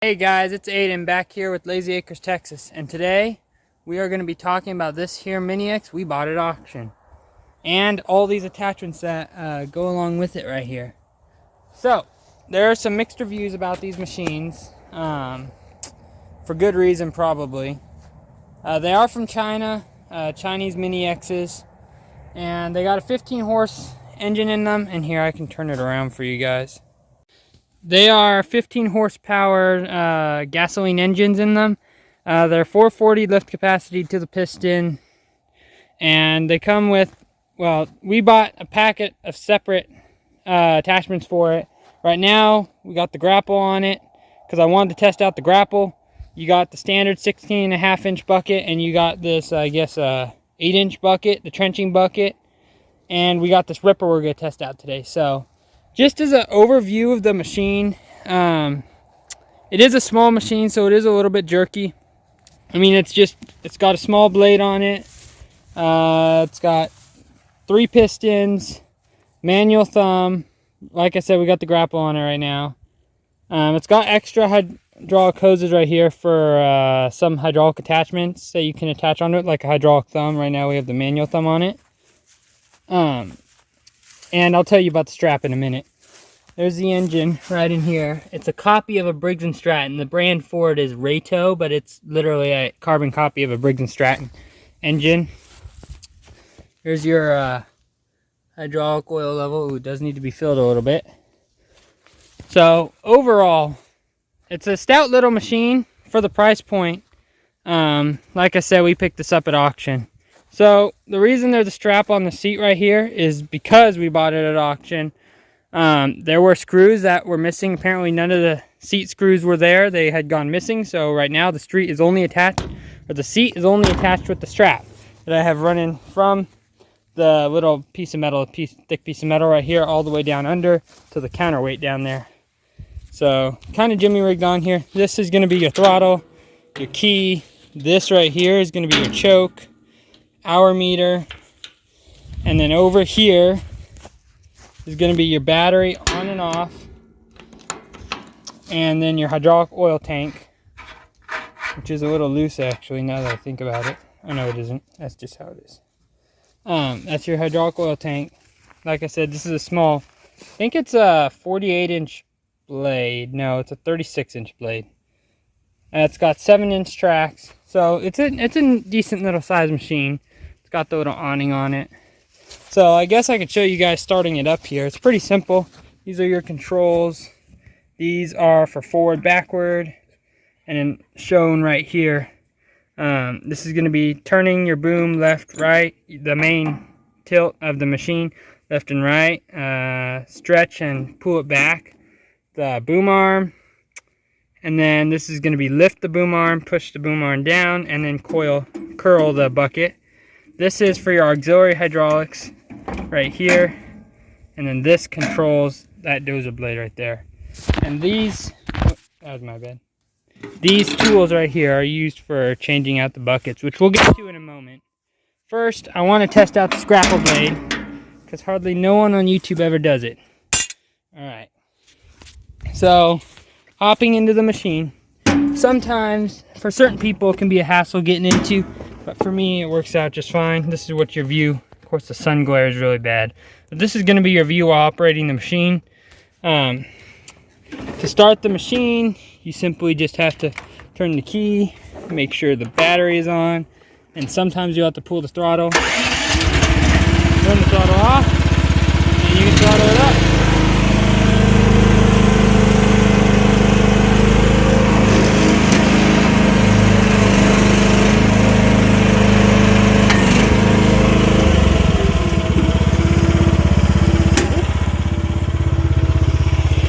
Hey guys, it's Aiden back here with Lazy Acres, Texas, and today we are going to be talking about this here Mini X we bought at auction and all these attachments that go along with it right here. So there are some mixed reviews about these machines, for good reason probably. They are from China, Chinese Mini X's, and they got a 15 horse engine in them, and here I can turn it around for you guys. They are 15 horsepower gasoline engines in them. They're 440 lift capacity to the piston, and they come with, well, we bought a packet of separate attachments for it. Right now we got the Grapple on it because I wanted to test out the Grapple. You got the standard 16.5 inch bucket, and you got this, I guess, 8-inch bucket, the trenching bucket, and we got this Ripper we're going to test out today. So just as an overview of the machine, it is a small machine, so it is a little bit jerky. I mean, it's got a small blade on it. It's got 3 pistons, manual thumb. Like I said, we got the Grapple on it right now. It's got extra hydraulic hoses right here for some hydraulic attachments that you can attach onto it, like a hydraulic thumb. Right now we have the manual thumb on it. And I'll tell you about the strap in a minute. There's the engine right in here. It's a copy of a Briggs & Stratton. The brand for it is Rato, but it's literally a carbon copy of a Briggs & Stratton engine. Here's your hydraulic oil level. Ooh, it does need to be filled a little bit. So overall, it's a stout little machine for the price point. Like I said, we picked this up at auction. So the reason there's a strap on the seat right here is because we bought it at auction. There were screws that were missing. Apparently none of the seat screws were there. They had gone missing. So right now the seat is only attached with the strap that I have running from the little piece of metal, thick piece of metal right here, all the way down under to the counterweight down there. So kind of jimmy rigged on here. This is going to be your throttle, your key. This right here is going to be your choke, hour meter, and then over here is going to be your battery on and off, and then your hydraulic oil tank, which is a little loose actually now that I think about it. I know it isn't, that's just how it is. That's your hydraulic oil tank. Like I said, this is a small, I think it's a 48-inch blade. No, it's a 36-inch blade. It's got 7-inch tracks, so it's a decent little size machine. It's got the little awning on it. So I guess I could show you guys starting it up here. It's pretty simple. These are your controls. These are for forward, backward, and then shown right here. This is going to be turning your boom left, right, the main tilt of the machine, left and right. Stretch and pull it back. The boom arm. And then this is going to be lift the boom arm, push the boom arm down, and then curl the bucket. This is for your auxiliary hydraulics right here. And then this controls that dozer blade right there. And these, oh, that was my bad. These tools right here are used for changing out the buckets, which we'll get to in a moment. First, I want to test out this Grapple blade, because hardly no one on YouTube ever does it. Alright. So, hopping into the machine. Sometimes, for certain people, it can be a hassle getting into, but for me, it works out just fine. This is what your view, of course the sun glare is really bad, but this is going to be your view while operating the machine. To start the machine, you simply just have to turn the key, make sure the battery is on, and sometimes you'll have to pull the throttle, turn the throttle off, and you can throttle it up.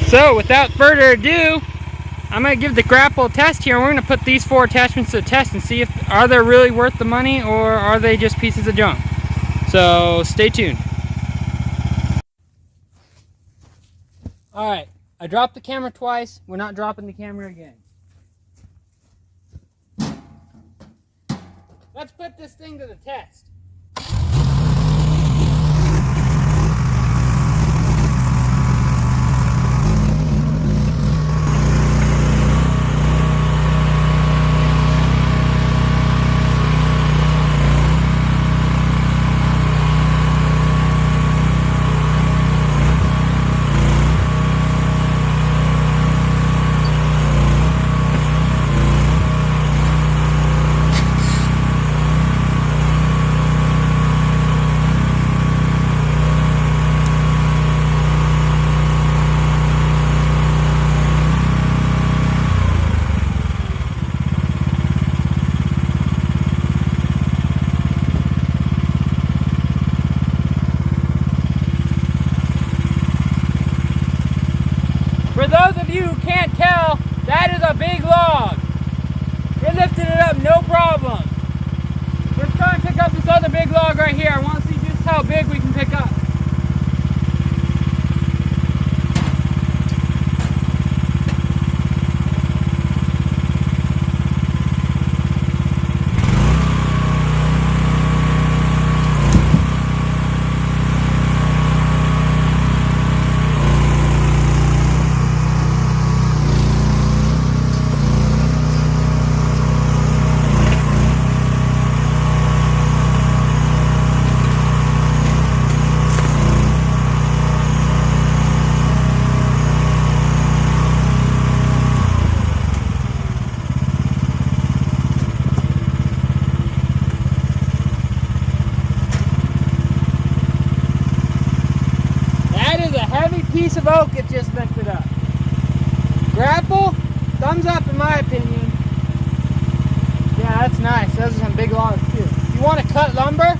So without further ado, I'm going to give the Grapple a test here, and we're going to put these 4 attachments to the test and see if are they really worth the money or are they just pieces of junk. So stay tuned. Alright, I dropped the camera twice. We're not dropping the camera again. Let's put this thing to the test. lifted it up, no problem. Let's try and pick up this other big log right here. I want to see just how big we can pick up. Piece of oak it just lifted up. Grapple, thumbs up in my opinion. Yeah, that's nice. Those are some big logs too. If you want to cut lumber,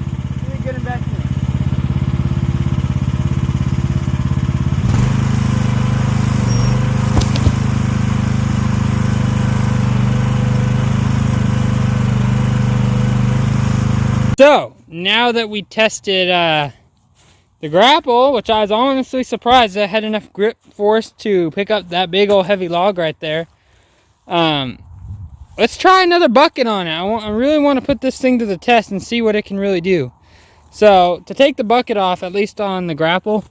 really good investment. So, now that we tested the grapple, which I was honestly surprised I had enough grip force to pick up that big old heavy log right there. Let's try another bucket on it. I really want to put this thing to the test and see what it can really do. So to take the bucket off, at least on the grapple,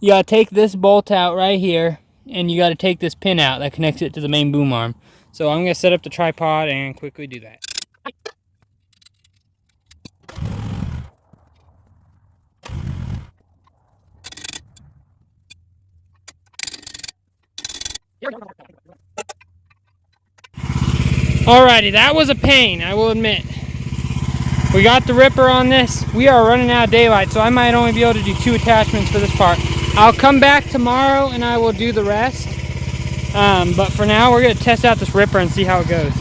you got to take this bolt out right here, and you got to take this pin out that connects it to the main boom arm. So I'm going to set up the tripod and quickly do that. Alrighty, that was a pain, I will admit. We got the ripper on this. We are running out of daylight, so I might only be able to do 2 attachments for this part. I'll come back tomorrow and I will do the rest. But for now, we're going to test out this ripper and see how it goes.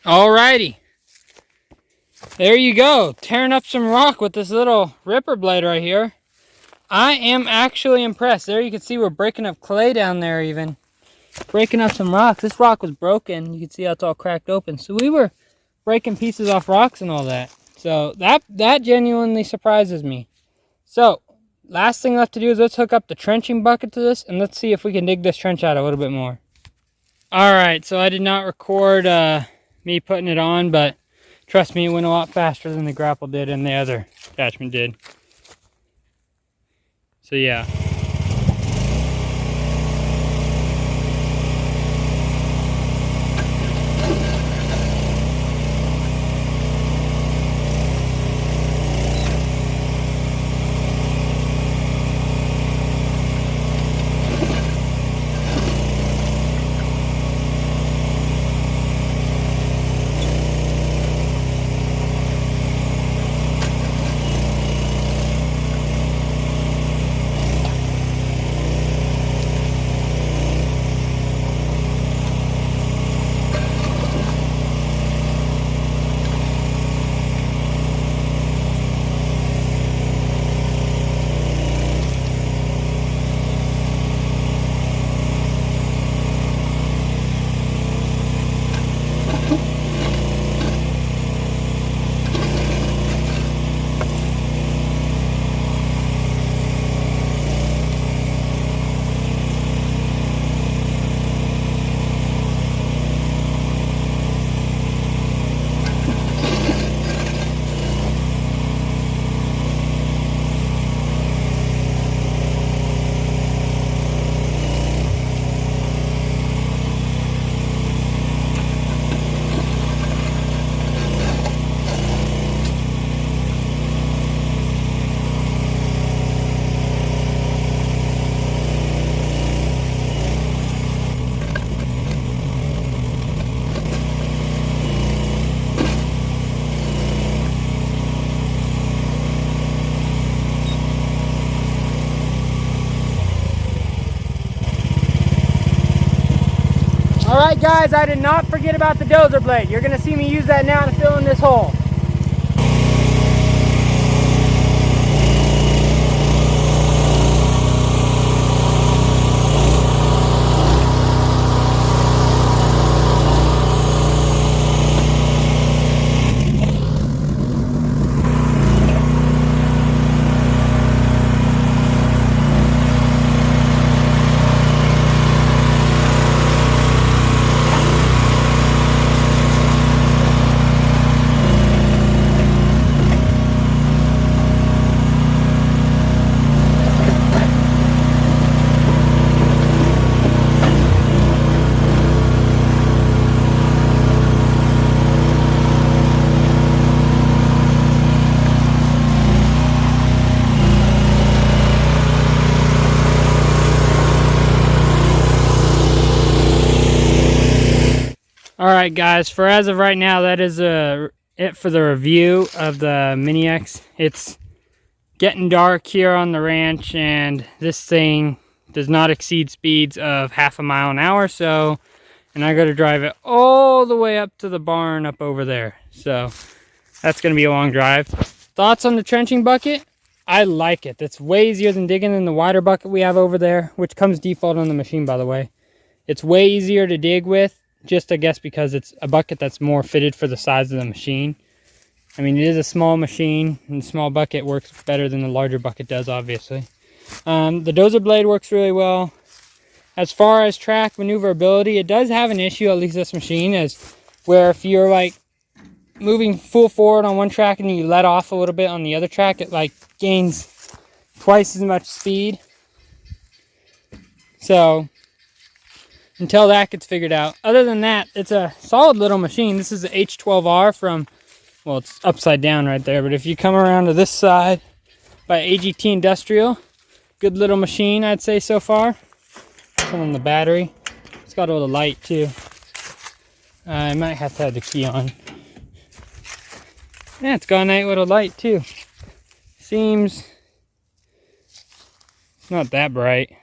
Alrighty, there you go, tearing up some rock with this little ripper blade right here. I am actually impressed. There you can see we're breaking up clay down there even. Breaking up some rocks. This rock was broken. You can see how it's all cracked open. So we were breaking pieces off rocks and all that. So that genuinely surprises me. So, last thing left to do is let's hook up the trenching bucket to this and let's see if we can dig this trench out a little bit more. Alright, so I did not record me putting it on, but trust me, it went a lot faster than the grapple did and the other attachment did. So yeah. Alright guys, I did not forget about the dozer blade. You're going to see me use that now to fill in this hole. Alright guys, for as of right now, that is it for the review of the Mini X. It's getting dark here on the ranch, and this thing does not exceed speeds of 0.5 mile an hour, so, and I got to drive it all the way up to the barn up over there. So that's going to be a long drive. Thoughts on the trenching bucket? I like it. It's way easier than digging in the wider bucket we have over there, which comes default on the machine, by the way. It's way easier to dig with. Just, I guess, because it's a bucket that's more fitted for the size of the machine. I mean, it is a small machine, and the small bucket works better than the larger bucket does, obviously. The dozer blade works really well. As far as track maneuverability, it does have an issue, at least this machine, is where if you're, like, moving full forward on one track and you let off a little bit on the other track, it, like, gains twice as much speed. So until that gets figured out. Other than that, it's a solid little machine. This is the H12R from, well, it's upside down right there, but if you come around to this side by AGT Industrial, good little machine, I'd say so far. On the battery. It's got a little light too. I might have to have the key on. Yeah, it's got a nice little light too. Seems it's not that bright.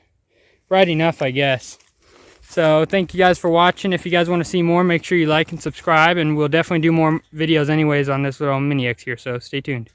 Bright enough, I guess. So thank you guys for watching. If you guys want to see more, make sure you like and subscribe, and we'll definitely do more videos anyways on this little Mini X here, so stay tuned.